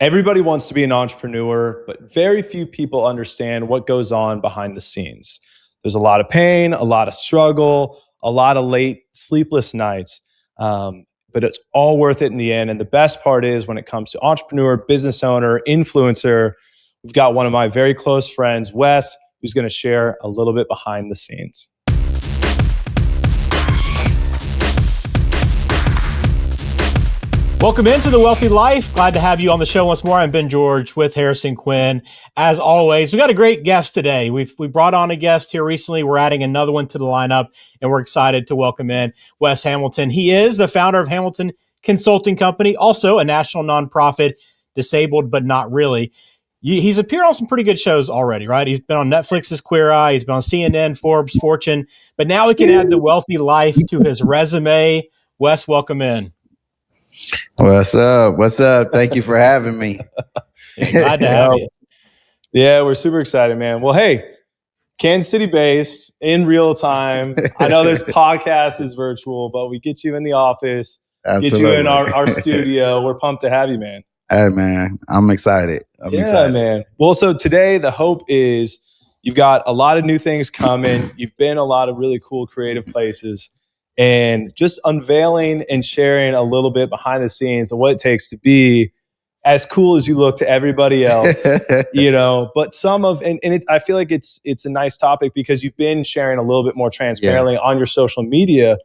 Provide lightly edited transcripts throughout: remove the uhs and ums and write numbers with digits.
Everybody wants to be an entrepreneur, but very few people understand what goes on behind the scenes. There's a lot of pain, a lot of struggle, a lot of late sleepless nights, but it's all worth it in the end. And the best part is when it comes to entrepreneur, business owner, influencer, we've got one of my very close friends, Wes, who's going to share a little bit behind the scenes. Welcome into The Wealthy Life. Glad to have you on the show once more. I'm Ben George with Harrison Quinn. As always, we got a great guest today. We brought on a guest here recently. We're adding another one to the lineup, and we're excited to welcome in Wes Hamilton. He is the founder of Hamilton Consulting Company, also a national nonprofit, disabled but not really. He's appeared on some pretty good shows already, right? He's been on Netflix's Queer Eye. He's been on CNN, Forbes, Fortune, but now we can add The Wealthy Life to his resume. Wes, welcome in. What's up? What's up? Thank you for having me. Glad to have you. Yeah, we're super excited, man. Well, hey, Kansas City based in real time. I know this podcast is virtual, but we get you in the office, Absolutely. Get you in our studio. We're pumped to have you, man. Hey, man, I'm excited. I'm excited, man. Well, so today the hope is you've got a lot of new things coming. You've been a lot of really cool creative places. And just unveiling and sharing a little bit behind the scenes of what it takes to be as cool as you look to everybody else, but I feel like it's a nice topic because you've been sharing a little bit more transparently on your social media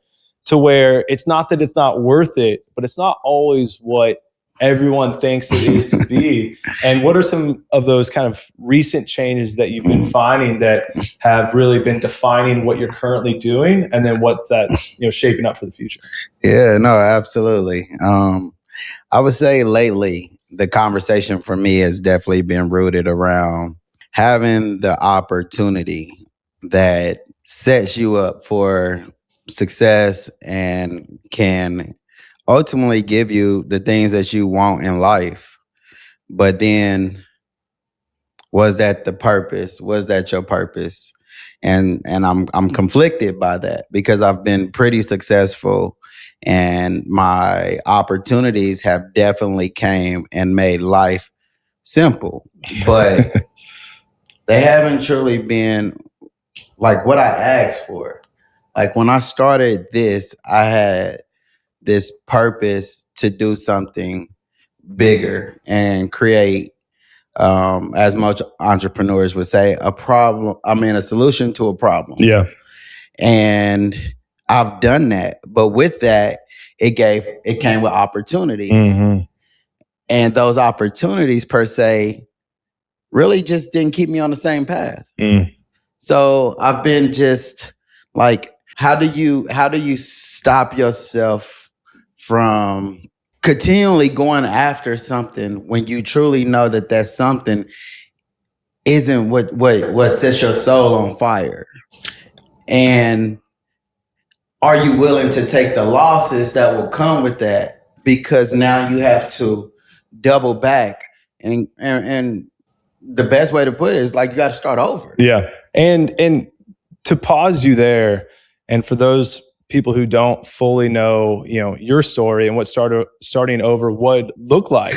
to where it's not that it's not worth it, but it's not always what everyone thinks it is to be. And what are some of those kind of recent changes that you've been finding that have really been defining what you're currently doing, and then what's that's shaping up for the future? Yeah, no, absolutely. I would say lately the conversation for me has definitely been rooted around having the opportunity that sets you up for success and can ultimately give you the things that you want in life. But then, was that the purpose? Was that your purpose? And I'm conflicted by that because I've been pretty successful and my opportunities have definitely came and made life simple. But they haven't truly been like what I asked for. Like when I started this, I had this purpose to do something bigger and create, as most entrepreneurs would say, a solution to a problem. Yeah. And I've done that. But with that, it came with opportunities. Mm-hmm. And those opportunities per se really just didn't keep me on the same path. Mm. So I've been just like, how do you stop yourself from continually going after something when you truly know that something isn't what sets your soul on fire? And are you willing to take the losses that will come with that? Because now you have to double back, and the best way to put it is like you got to start over. Yeah. And to pause you there, and for those people who don't fully know, your story and what starting over would look like,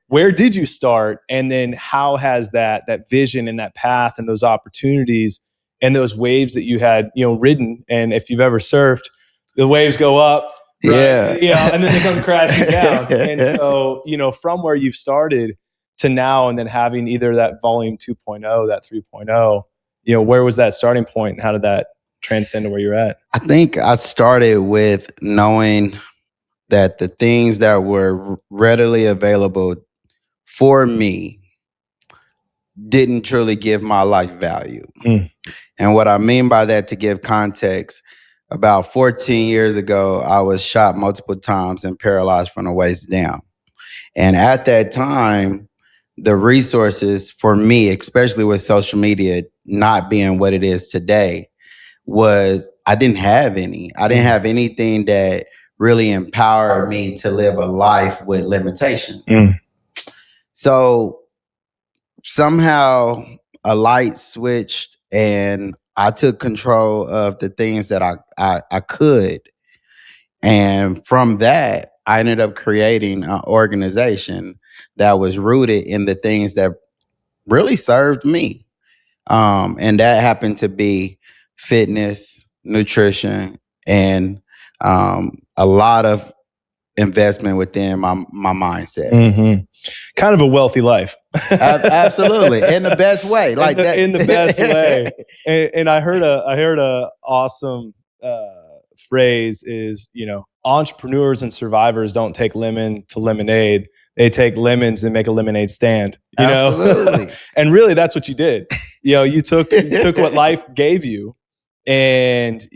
where did you start? And then how has that vision and that path and those opportunities and those waves that you had, ridden, and if you've ever surfed, the waves go up, right? And then they come crashing down. And so, from where you've started to now, and then having either that volume 2.0, that 3.0, where was that starting point and how did that transcend to where you're at? I think I started with knowing that the things that were readily available for me didn't truly give my life value. Mm. And what I mean by that, to give context, about 14 years ago, I was shot multiple times and paralyzed from the waist down. And at that time, the resources for me, especially with social media not being what it is today, was I didn't have any. I didn't have anything that really empowered me to live a life with limitations. Mm. So somehow a light switched and I took control of the things that I could. And from that, I ended up creating an organization that was rooted in the things that really served me. And that happened to be fitness, nutrition, and a lot of investment within my mindset. Mm-hmm. Kind of a wealthy life. Absolutely. In the best way. Like that. In the best way. And I heard a awesome phrase is, entrepreneurs and survivors don't take lemon to lemonade. They take lemons and make a lemonade stand. Absolutely. And really that's what you did. You took what life gave you and,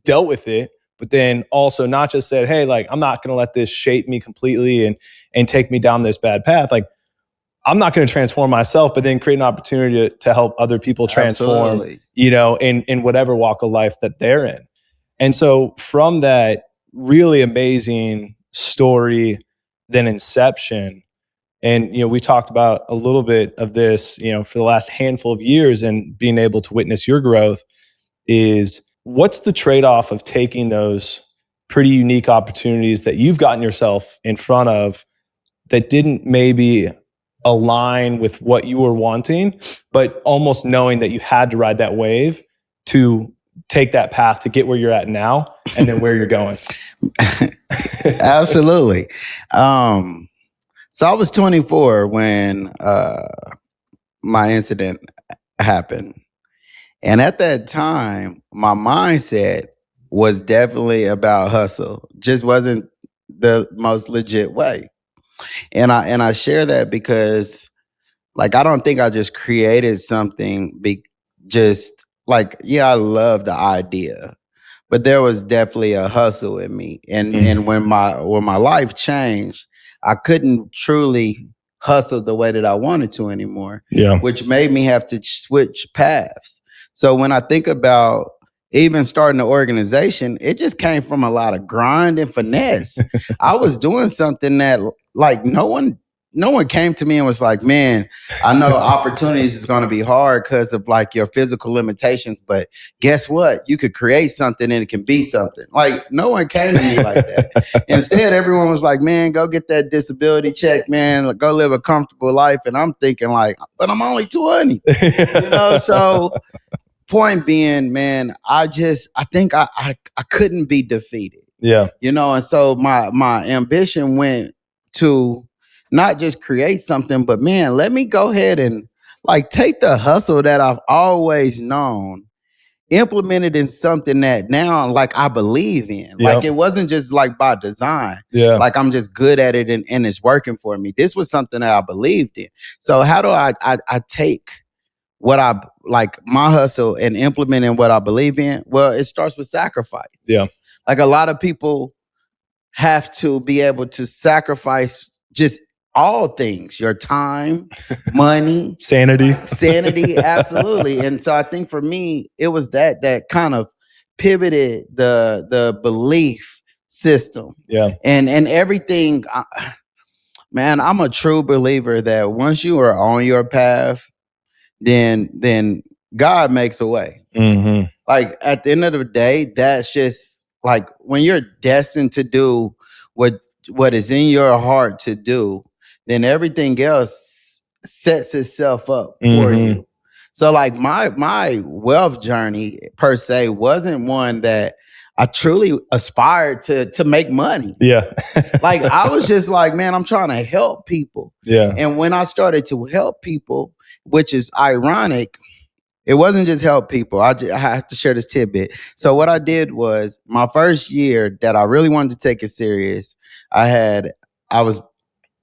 dealt with it. But then also not just said, hey, like, I'm not going to let this shape me completely and take me down this bad path. Like, I'm not going to transform myself, but then create an opportunity to help other people transform, Absolutely. in whatever walk of life that they're in. And so from that really amazing story, then inception, and, we talked about a little bit of this, for the last handful of years and being able to witness your growth is, what's the trade-off of taking those pretty unique opportunities that you've gotten yourself in front of that didn't maybe align with what you were wanting, but almost knowing that you had to ride that wave to take that path to get where you're at now and then where you're going? Absolutely. So I was 24 when my incident happened. And at that time, my mindset was definitely about hustle. Just wasn't the most legit way. And I share that because, like, I don't think I just created something I love the idea, but there was definitely a hustle in me. And when my life changed, I couldn't truly hustle the way that I wanted to anymore. Yeah. Which made me have to switch paths. So when I think about even starting an organization, it just came from a lot of grind and finesse. I was doing something that, like, no one came to me and was like, man, I know opportunities is going to be hard because of, like, your physical limitations, but guess what? You could create something and it can be something. Like, no one came to me like that. Instead, everyone was like, man, go get that disability check, man. Go live a comfortable life. And I'm thinking, like, but I'm only 20. So point being, man, I think I couldn't be defeated. Yeah. And so my ambition went to not just create something, but, man, let me go ahead and, like, take the hustle that I've always known, implement it in something that now, like, I believe in. Yep. Like, it wasn't just, like, by design. Yeah. Like, I'm just good at it and it's working for me. This was something that I believed in. So how do I take what my hustle and implementing what I believe in? Well, it starts with sacrifice. Yeah. Like, a lot of people have to be able to sacrifice just all things, your time, money, sanity, absolutely. And so I think for me, it was that kind of pivoted the belief system. Yeah. And everything, man, I'm a true believer that once you are on your path, then God makes a way. Mm-hmm. Like, at the end of the day, that's just, like, when you're destined to do what is in your heart to do, then everything else sets itself up for you. So, like, my wealth journey per se wasn't one that I truly aspired to make money. Yeah. Like, I was just like, man, I'm trying to help people. Yeah. And when I started to help people, which is ironic, it wasn't just help people. I have to share this tidbit. So what I did was, my first year that I really wanted to take it serious,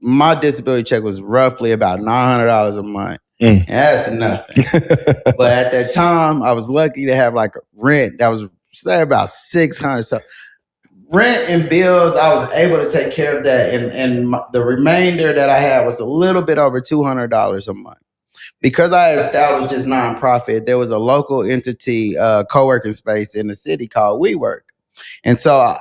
my disability check was roughly about $900 a month. And that's nothing. But at that time, I was lucky to have, like, a rent that was, say, about $600. So rent and bills, I was able to take care of that. And the remainder that I had was a little bit over $200 a month. Because I established this nonprofit, there was a local entity, co-working space in the city called WeWork. And so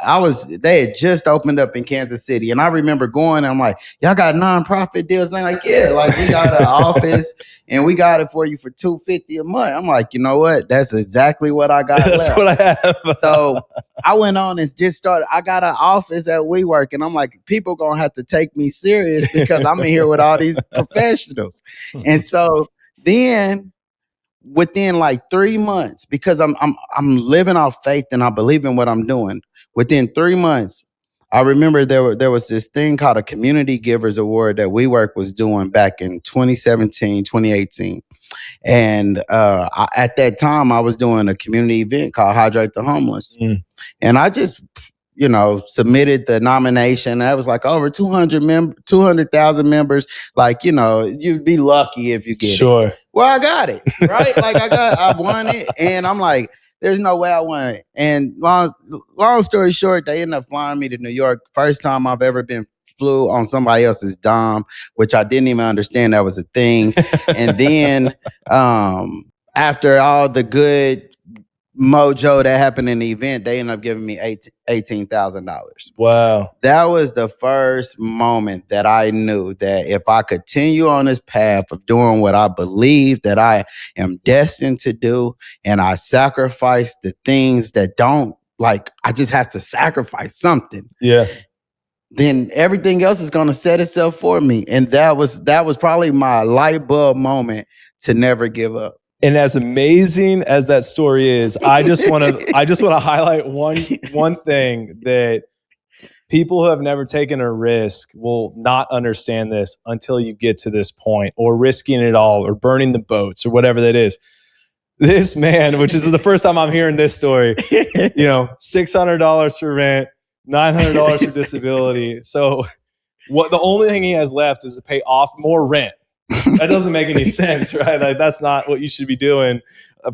they had just opened up in Kansas City. And I remember going, and I'm like, y'all got nonprofit deals? And they're like, yeah, like we got an office and we got it for you for $250 a month. I'm like, you know what? That's exactly what I got. That's left. what I have. So I went on and just started. I got an office at WeWork, and I'm like, people gonna have to take me serious because I'm in here with all these professionals. And so then within like 3 months, because I'm living off faith and I believe in what I'm doing. Within 3 months, I remember there was this thing called a Community Givers Award that WeWork was doing back in 2017, 2018. And at that time, I was doing a community event called Hydrate the Homeless. And I just, submitted the nomination. That was like over 200,000 members. Like, you'd be lucky if you get it. Well, I got it, right? Like I won it. And I'm like, there's no way I won it. And long story short, they ended up flying me to New York. First time I've ever been flew on somebody else's dime, which I didn't even understand that was a thing. And then after all the good mojo that happened in the event, they ended up giving me $18,000. Wow. That was the first moment that I knew that if I continue on this path of doing what I believe that I am destined to do, and I sacrifice the things that don't, like, I just have to sacrifice something. Yeah. Then everything else is going to set itself for me. And that was probably my light bulb moment to never give up. And as amazing as that story is, I just want to highlight one thing that people who have never taken a risk will not understand this until you get to this point, or risking it all, or burning the boats, or whatever that is. This man, which is the first time I'm hearing this story, $600 for rent, $900 for disability. So the only thing he has left is to pay off more rent. That doesn't make any sense, right? Like, that's not what you should be doing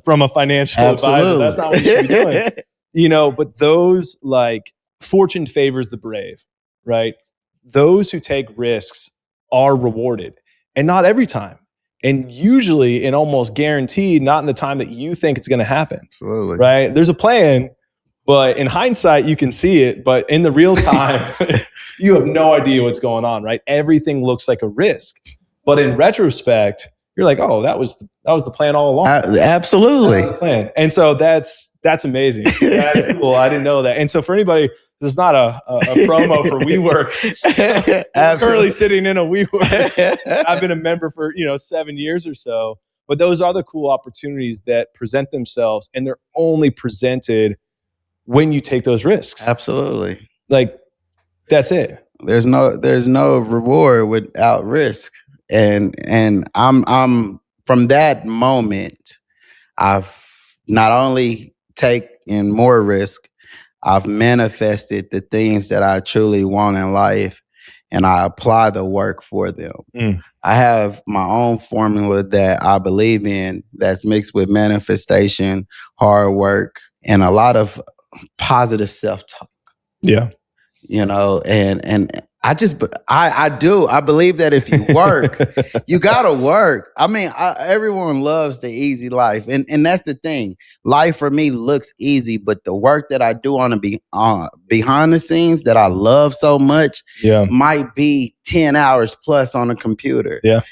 from a financial advisor. That's not what you should be doing. But those, like, fortune favors the brave, right? Those who take risks are rewarded, and not every time. And usually, and almost guaranteed, not in the time that you think it's going to happen. Absolutely. Right? There's a plan, but in hindsight, you can see it. But in the real time, you have no idea what's going on, right? Everything looks like a risk. But in retrospect, you're like, oh, that was the plan all along. Absolutely. That was the plan. And so that's amazing. That's cool. I didn't know that. And so for anybody, this is not a promo for WeWork. I'm currently sitting in a WeWork. I've been a member for 7 years or so. But those are the cool opportunities that present themselves, and they're only presented when you take those risks. Absolutely. Like, that's it. There's no reward without risk. And I'm from that moment, I've not only taken more risk, I've manifested the things that I truly want in life, and I apply the work for them. I have my own formula that I believe in, that's mixed with manifestation, hard work, and a lot of positive self-talk. Yeah. And I believe that if you work, you gotta work. I mean, everyone loves the easy life. And that's the thing. Life for me looks easy, but the work that I do on behind the scenes that I love so much might be 10 hours plus on a computer. Yeah.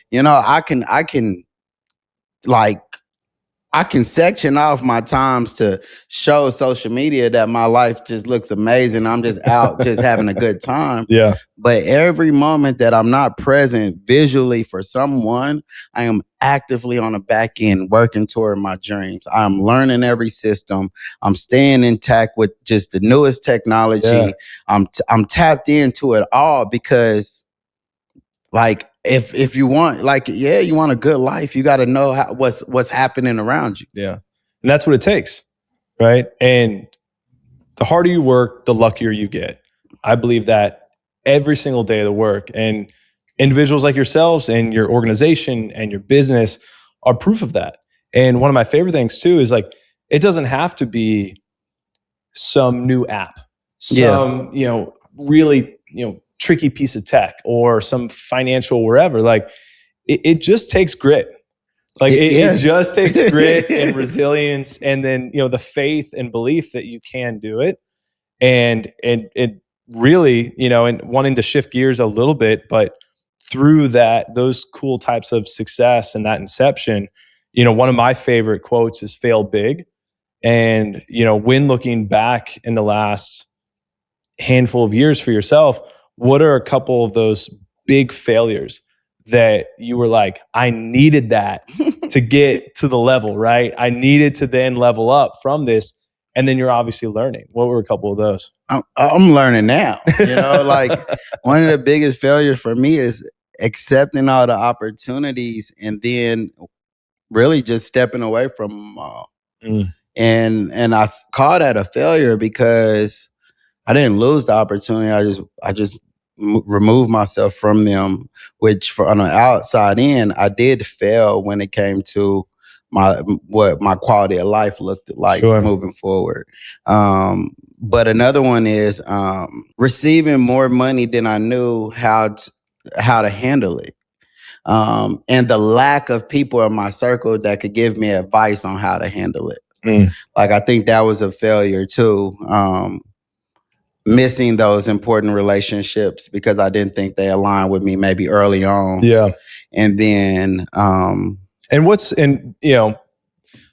I can section off my times to show social media that my life just looks amazing. I'm just out just having a good time. Yeah. But every moment that I'm not present visually for someone, I am actively on the back end working toward my dreams. I'm learning every system. I'm staying intact with just the newest technology. Yeah. I'm tapped into it all because, like, if you want, like, you want a good life, you got to know what's happening around you. Yeah. And that's what it takes, right? And the harder you work, the luckier you get. I believe that every single day of the work. And individuals like yourselves and your organization and your business are proof of that. And one of my favorite things too is, like, it doesn't have to be some new app, some, really, tricky piece of tech or some financial wherever. Like, it just takes grit. Like, it just takes grit and resilience, and then, the faith and belief that you can do it. And it really, and wanting to shift gears a little bit, but through those cool types of success and that inception, one of my favorite quotes is fail big. And, when looking back in the last handful of years for yourself, what are a couple of those big failures that you were like, I needed that to get to the level, right? I needed to then level up from this. And then you're obviously learning. What were a couple of those? I'm learning now. Like one of the biggest failures for me is accepting all the opportunities and then really just stepping away from them all. And I call that a failure because I didn't lose the opportunity. I just removed myself from them, which on the outside in, I did fail when it came to what my quality of life looked like moving forward. But another one is receiving more money than I knew how to handle it. And the lack of people in my circle that could give me advice on how to handle it. Like, I think that was a failure too. Missing those important relationships because I didn't think they aligned with me maybe early on. Yeah. And then,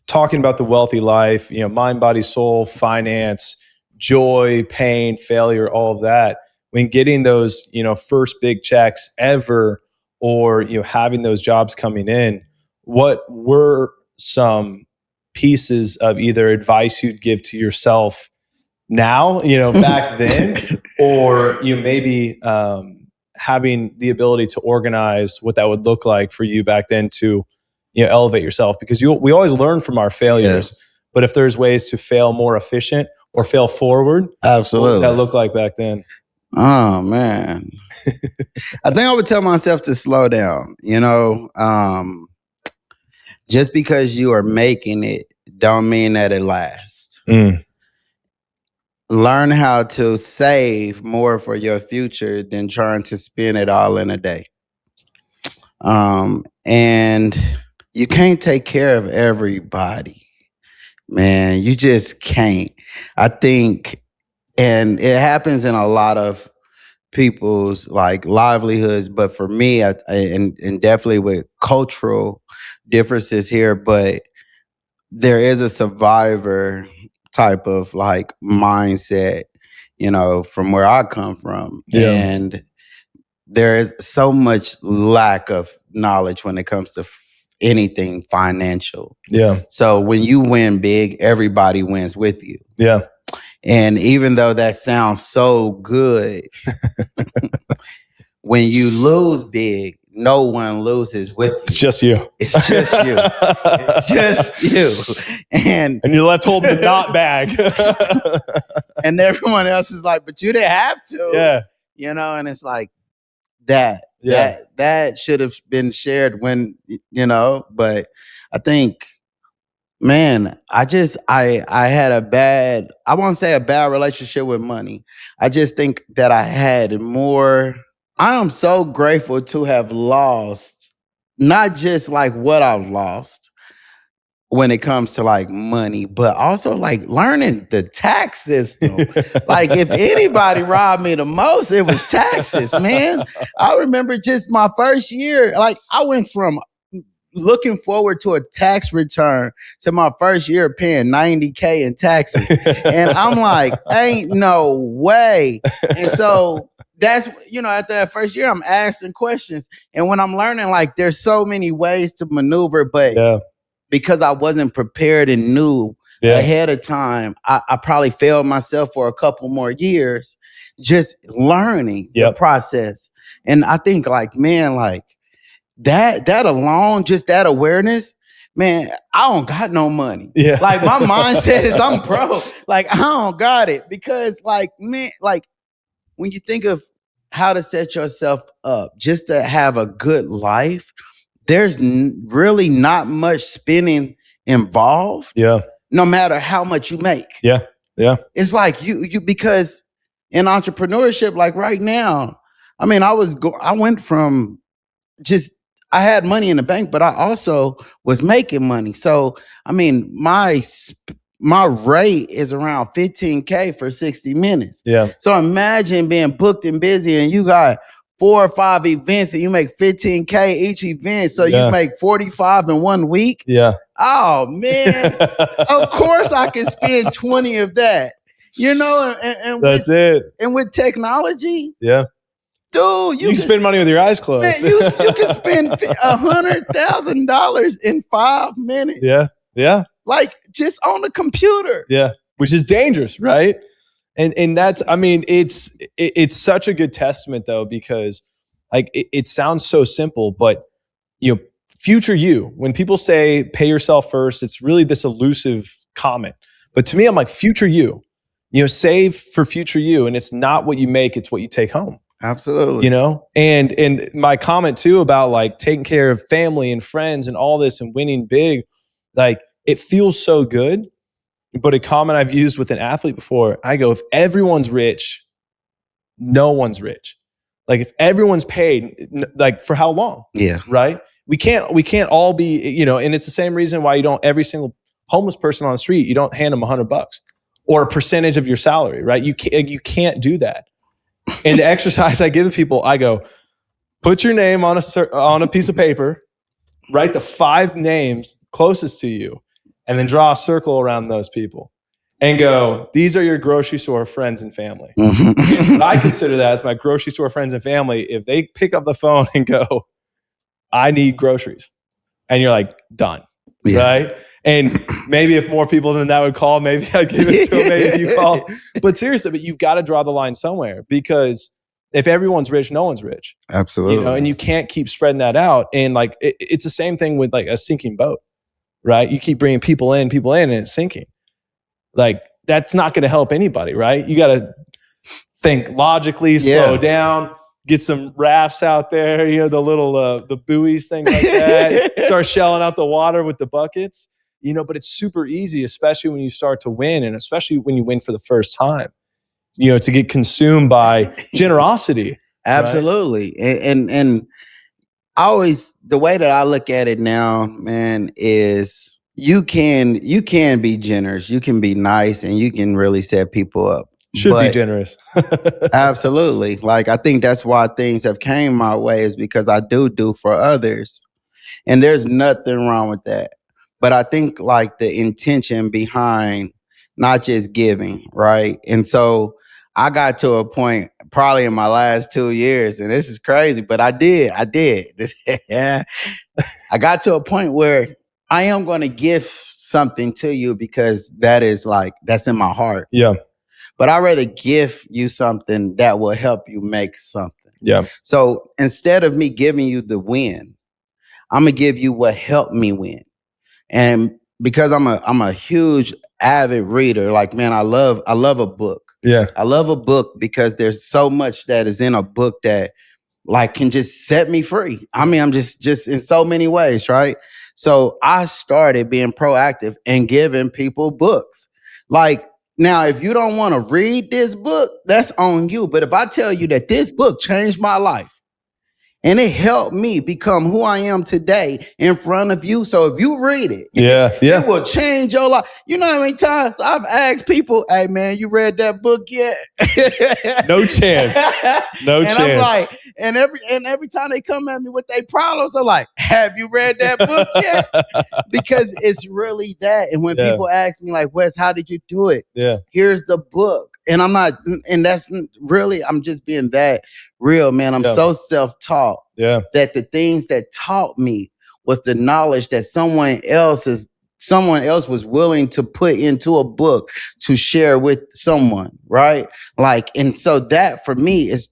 talking about the wealthy life, mind, body, soul, finance, joy, pain, failure, all of that, when getting those, first big checks ever, or, having those jobs coming in, what were some pieces of either advice you'd give to yourself now, back then, or maybe having the ability to organize what that would look like for you back then to, elevate yourself? Because we always learn from our failures, but if there's ways to fail more efficient or fail forward, absolutely, what would that look like back then? Oh man, I think I would tell myself to slow down. Just because you are making it, don't mean that it lasts. Learn how to save more for your future than trying to spend it all in a day. And you can't take care of everybody, man. You just can't. I think, and it happens in a lot of people's like livelihoods, but for me, and definitely with cultural differences here, but there is a survivor type of like mindset, from where I come from. Yeah. And there is so much lack of knowledge when it comes to anything financial. Yeah. So when you win big, everybody wins with you. Yeah. And even though that sounds so good, when you lose big, no one loses with you. It's just you. It's just you. It's just you. And you're left holding the knot bag. And everyone else is like, but you didn't have to. Yeah. And it's like that. Yeah. That should have been shared when, but I think, man, I had I won't say a bad relationship with money. I just think that I had more. I am so grateful to have lost, not just like what I've lost when it comes to like money, but also like learning the tax system. Like if anybody robbed me the most, it was taxes, man. I remember just my first year, like I went from looking forward to a tax return to my first year paying $90K in taxes. And I'm like, ain't no way. And so that's, after that first year, I'm asking questions. And when I'm learning, like, there's so many ways to maneuver, but because I wasn't prepared and knew ahead of time, I probably failed myself for a couple more years just learning the process. And I think, like, man, like, that alone, just that awareness, man, I don't got no money. Yeah. Like my mindset is I'm broke. Like I don't got it because like, man, like when you think of how to set yourself up just to have a good life, there's really not much spending involved. Yeah. No matter how much you make. Yeah. Yeah. It's like you because in entrepreneurship, like right now, I mean, I went from just I had money in the bank, but I also was making money. So, I mean, my my rate is around 15K for 60 minutes. Yeah. So imagine being booked and busy and you got 4 or 5 events and you make 15K each event. So you make 45 in 1 week. Yeah. Oh man, of course I can spend 20 of that. You know, and that's it. And with technology, yeah, dude, you can spend money with your eyes closed. Man, you can spend $100,000 in 5 minutes. Yeah, yeah, like just on the computer. Yeah, which is dangerous, right? And that's, I mean, it's such a good testament though, because like it sounds so simple, but you know, future you. When people say pay yourself first, it's really this elusive comment. But to me, I'm like, future you. You know, save for future you, and it's not what you make; it's what you take home. Absolutely. You know, and my comment too about like taking care of family and friends and all this and winning big, like it feels so good. But a comment I've used with an athlete before, I go, if everyone's rich, no one's rich. Like if everyone's paid, like for how long? Yeah. Right. We can't all be, you know, and it's the same reason why you don't, every single homeless person on the street, you don't hand them $100 or a percentage of your salary, right? You can't do that. And the exercise I give people, I go, put your name on a piece of paper, write the 5 names closest to you, and then draw a circle around those people and go, these are your grocery store friends and family. I consider that as my grocery store friends and family. If they pick up the phone and go, I need groceries, and you're like, done, right? And maybe if more people than that would call, maybe I'd give it to them, maybe you call. But seriously, but you've got to draw the line somewhere, because if everyone's rich, no one's rich. Absolutely. You know, and you can't keep spreading that out. And like, it's the same thing with like a sinking boat, right? You keep bringing people in and it's sinking. Like that's not going to help anybody, right? You got to think logically, slow down, get some rafts out there, you know, the little, the buoys, things like that. Start shelling out the water with the buckets. You know, but it's super easy, especially when you start to win, and especially when you win for the first time, you know, to get consumed by generosity. Absolutely. Right? And I always, the way that I look at it now, man, is you can be generous, you can be nice, and you can really set people up. Should be generous. Absolutely. Like, I think that's why things have came my way, is because I do for others. And there's nothing wrong with that. But I think like the intention behind not just giving, right? And so I got to a point probably in my last 2 years, and this is crazy, but I did. I got to a point where I am going to give something to you because that's in my heart. Yeah. But I'd rather give you something that will help you make something. Yeah. So instead of me giving you the win, I'm going to give you what helped me win. And because I'm a huge avid reader, like, man, I love a book. Yeah. I love a book because there's so much that is in a book that like can just set me free. I mean, I'm just in so many ways, right? So I started being proactive and giving people books. Like, now, if you don't want to read this book, that's on you. But if I tell you that this book changed my life, and it helped me become who I am today in front of you. So if you read it, it will change your life. You know how many times I've asked people, hey man, you read that book yet? No chance. No chance. I'm like, and every time they come at me with their problems, I'm like, have you read that book yet? Because it's really that. And when people ask me like, Wes, how did you do it? Yeah. Here's the book. And I'm not, and that's really, I'm just being that real, man. I'm so self-taught that the things that taught me was the knowledge that someone else was willing to put into a book to share with someone, right? Like, and so that for me is,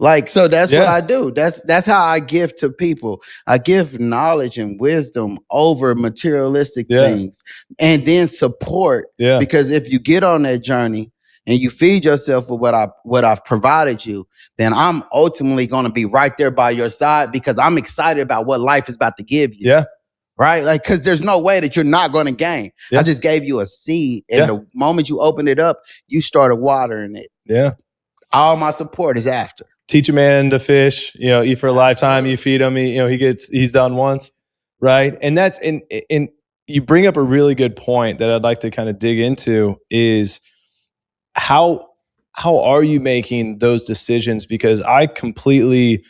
like, so that's what I do. That's how I give to people. I give knowledge and wisdom over materialistic things, and then support. Because if you get on that journey and you feed yourself with what I've provided you, then I'm ultimately going to be right there by your side, because I'm excited about what life is about to give you. Yeah. Right? Like, because there's no way that you're not going to gain. I just gave you a seed, and the moment you opened it up, you started watering it. Yeah. All my support is after. Teach a man to fish, you know, eat for a lifetime. You feed him, he's done once, right? And that's, and you bring up a really good point that I'd like to kind of dig into is how are you making those decisions? Because I completely,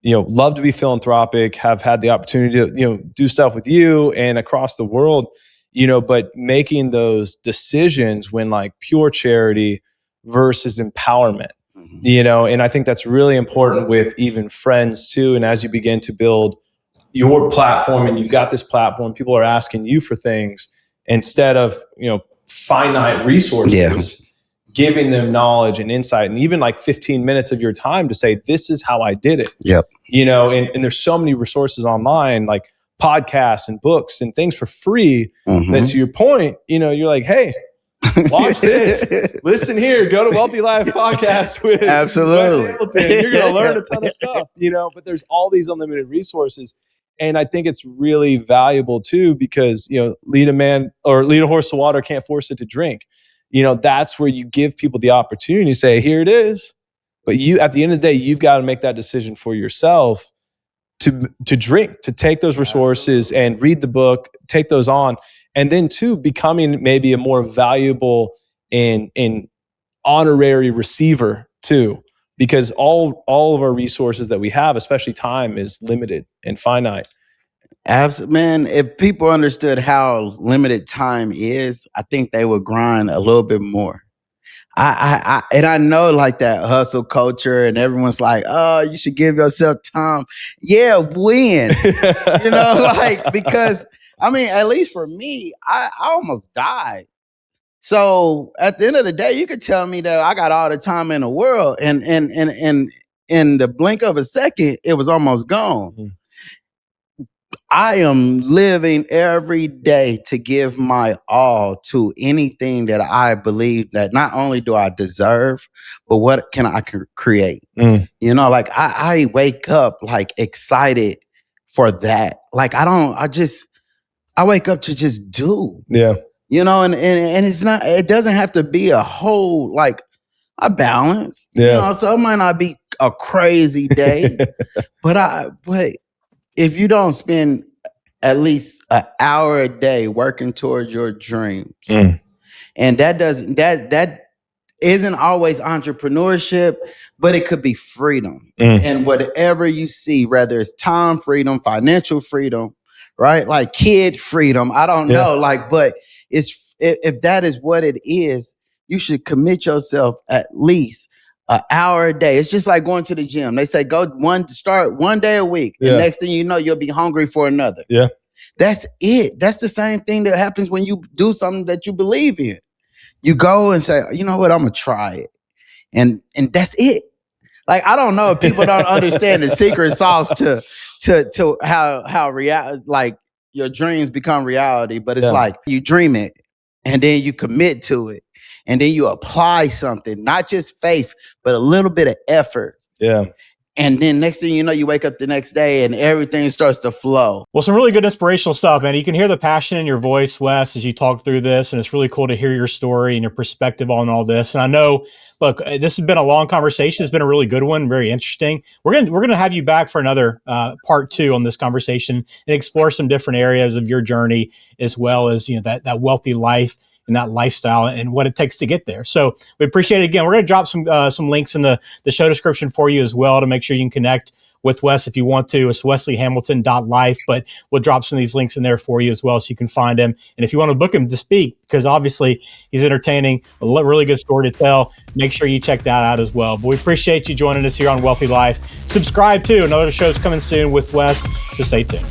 love to be philanthropic, have had the opportunity to, do stuff with you and across the world, but making those decisions when like pure charity versus empowerment, and I think that's really important with even friends too. And as you begin to build your platform and you've got this platform, people are asking you for things instead of, finite resources, giving them knowledge and insight and even like 15 minutes of your time to say, this is how I did it. Yep. And there's so many resources online, like podcasts and books and things for free that, to your point, you're like, hey, watch this, listen here, go to Wealthy Life podcast with Absolutely. Wesley Hamilton. You're going to learn a ton of stuff, but there's all these unlimited resources. And I think it's really valuable too, because, lead a horse to water, can't force it to drink. That's where you give people the opportunity to say, here it is. But you, at the end of the day, you've got to make that decision for yourself to drink, to take those resources and read the book, take those on. And then too, becoming maybe a more valuable and honorary receiver too, because all of our resources that we have, especially time, is limited and finite. Man, if people understood how limited time is, I think they would grind a little bit more. I know like that hustle culture and everyone's like, oh, you should give yourself time. Yeah, when? Because at least for me, I almost died. So at the end of the day, you could tell me that I got all the time in the world and in the blink of a second, it was almost gone. Mm-hmm. I am living every day to give my all to anything that I believe that not only do I deserve, but what can I create? I wake up like excited for that. Like I wake up to just do. Yeah. And it's not, it doesn't have to be a whole, like a balance. Yeah. So it might not be a crazy day, but if you don't spend at least an hour a day working towards your dreams, and that isn't always entrepreneurship, but it could be freedom. And whatever you see, whether it's time freedom, financial freedom, right? Like kid freedom, I don't know, but if that is what it is, you should commit yourself at least an hour a day. It's just like going to the gym. They say start one day a week. Yeah. The next thing you know, you'll be hungry for another. Yeah. That's it. That's the same thing that happens when you do something that you believe in. You go and say, you know what, I'm gonna try it. And that's it. Like, I don't know if people don't understand the secret sauce to how like your dreams become reality, but it's like you dream it and then you commit to it. And then you apply something, not just faith, but a little bit of effort. Yeah. And then next thing you know, you wake up the next day and everything starts to flow. Well, some really good inspirational stuff, man. You can hear the passion in your voice, Wes, as you talk through this. And it's really cool to hear your story and your perspective on all this. And I know, look, this has been a long conversation. It's been a really good one, very interesting. We're gonna have you back for another part 2 on this conversation and explore some different areas of your journey, as well as that wealthy life and that lifestyle and what it takes to get there. So we appreciate it. Again, we're going to drop some links in the show description for you as well to make sure you can connect with Wes if you want to. It's wesleyhamilton.life, but we'll drop some of these links in there for you as well so you can find him. And if you want to book him to speak, because obviously he's entertaining, a really good story to tell, make sure you check that out as well. But we appreciate you joining us here on Wealthy Life. Subscribe to another show's coming soon with Wes, so stay tuned.